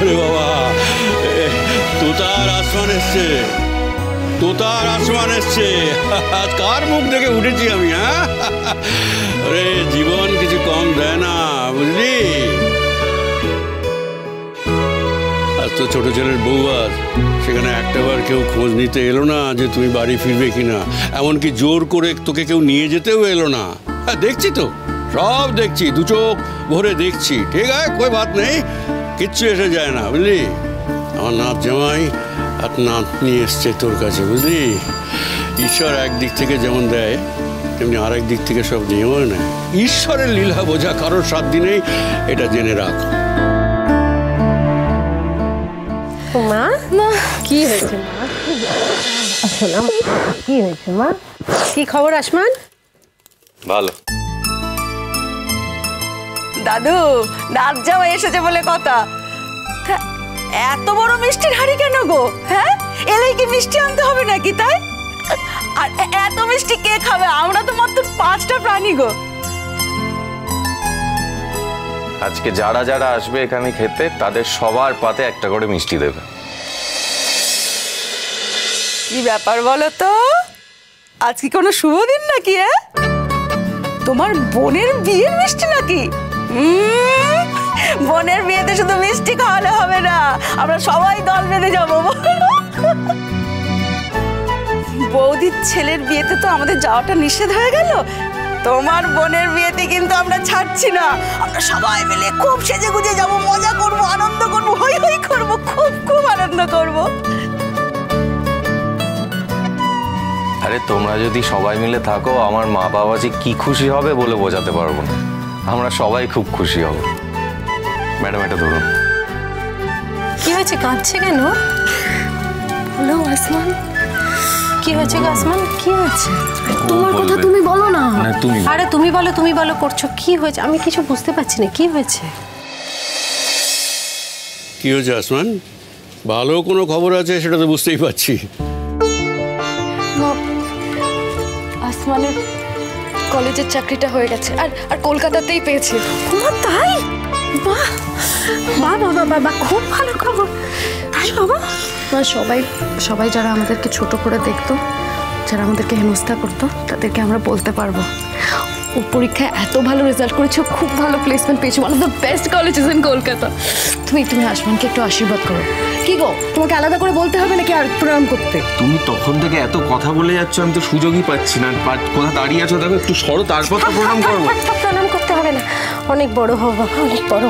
ওরে বাবা, তোতার আসমান এসছে, তোতার আসমান এসছে। কার মুখ দেখে উঠেছি আমি? হ্যাঁ, আরে জীবন কিছু কম দেয় না, বুঝলি? আজ তো ছোট ছেলের বউ, আর সেখানে একটাবার কেউ খোঁজ নিতে এলো না যে তুমি বাড়ি ফিরবে কিনা। এমনকি জোর করে তোকে কেউ নিয়ে যেতেও এলো না। হ্যাঁ, দেখছি তো, সব দেখছি, দু চোখ ভরে দেখছি। ঠিক আছে, কই বাত নেই, কিচ্ছু এসে যায় না, বুঝলি? আমার নাত জামাই আর নাত নিয়ে এসছে তোর কাছে, বুঝলি? ঈশ্বর একদিক থেকে যেমন দেয়, তেমনি আরেক দিক থেকে সব নিয়েও নেয়। ঈশ্বরের লীলা বোঝা কারোর সাধ্য নেই, এটা জেনে রাখ। মা, মা কি হয়েছে? মা শোনা, কি হয়েছে মা? কি খবর আসমান? ভালো। দাদু, নাচ যাওয়া এসেছে বলে কথা। এত বড় মিষ্টির হাড়ি কেন গো? হ্যাঁ, এলেই কি মিষ্টি আনতে হবে নাকি? তাই আর এত মিষ্টি কে খাবে? আমরা তো মাত্র 5টা প্রাণী গো। আজকে যারা যারা আসবে এখানে খেতে, তাদের সবার পাতে একটা করে মিষ্টি দেবে। কি ব্যাপার বলো তো? আজ কি কোনো শুভ দিন নাকি? তোমার বোনের বিয়ের মিষ্টি নাকি? বোনের বিয়েতে শুধু মিষ্টি খাওয়ালে হবে না, আমরা সবাই দল বেঁধে যাবো। বৌদির ছেলের বিয়েতে তো আমাদের যাওয়াটা নিষেধ হয়ে গেল, তোমার বোনের বিয়েতে কিন্তু আমরা ছাড়ছি না। আমরা সবাই মিলে খুব সেজে গুজে যাবো, মজা করবো, আনন্দ করবো, হই হই করবো, খুব খুব আনন্দ করবো। আরে তোমরা যদি সবাই মিলে থাকো, আমার মা বাবা যে কি খুশি হবে বলে বোঝাতে পারবো না। আমরা সবাই খুব খুশি হব। ম্যাডাম, এটা ধরুন। কি হয়েছে? কাঁদছে কেন? বলো আসমান, কি হয়েছে গো? আসমান, কি হয়েছে? তোমার কথা তুমি বলো না। আরে তুমি বলো, তুমি বলো করছো। কি হয়েছে? আমি কিছু বুঝতে পারছি না, কি হয়েছে? কি হয়েছে আসমান? ভালো কোনো খবর আছে সেটা তো বুঝতেই পারছি। আসমানের কলেজের চাকরিটা হয়ে গেছে, আর কলকাতাতেই পেয়েছে। তাই? বাহ বাহ বাহ বাহ, খুব ভালো খবর। তাই বাবা? সবাই যারা আমাদেরকে ছোট করে দেখতো, যারা আমাদেরকে হেনস্থা করতো, তাদেরকে আমরা বলতে পারবো ও পরীক্ষায় এত ভালো রেজাল্ট করেছে, খুব ভালো প্লেসমেন্ট পেয়েছে, one of the best colleges in Kolkata. তুমি আসমানকে একটু আশীর্বাদ করো। কি গো, তোমাকে আলাদা করে বলতে হবে নাকি আর প্রণাম করতে? তুমি তখন থেকে এত কথা বলে যাচ্ছ, আমি তো সুযোগই পাচ্ছি না। কোথা দাঁড়িয়ে আছো দেখো, একটু সরো, তারপর তো প্রণাম করবো। প্রণাম করতে হবে না, অনেক বড় হও বাবা, অনেক বড়।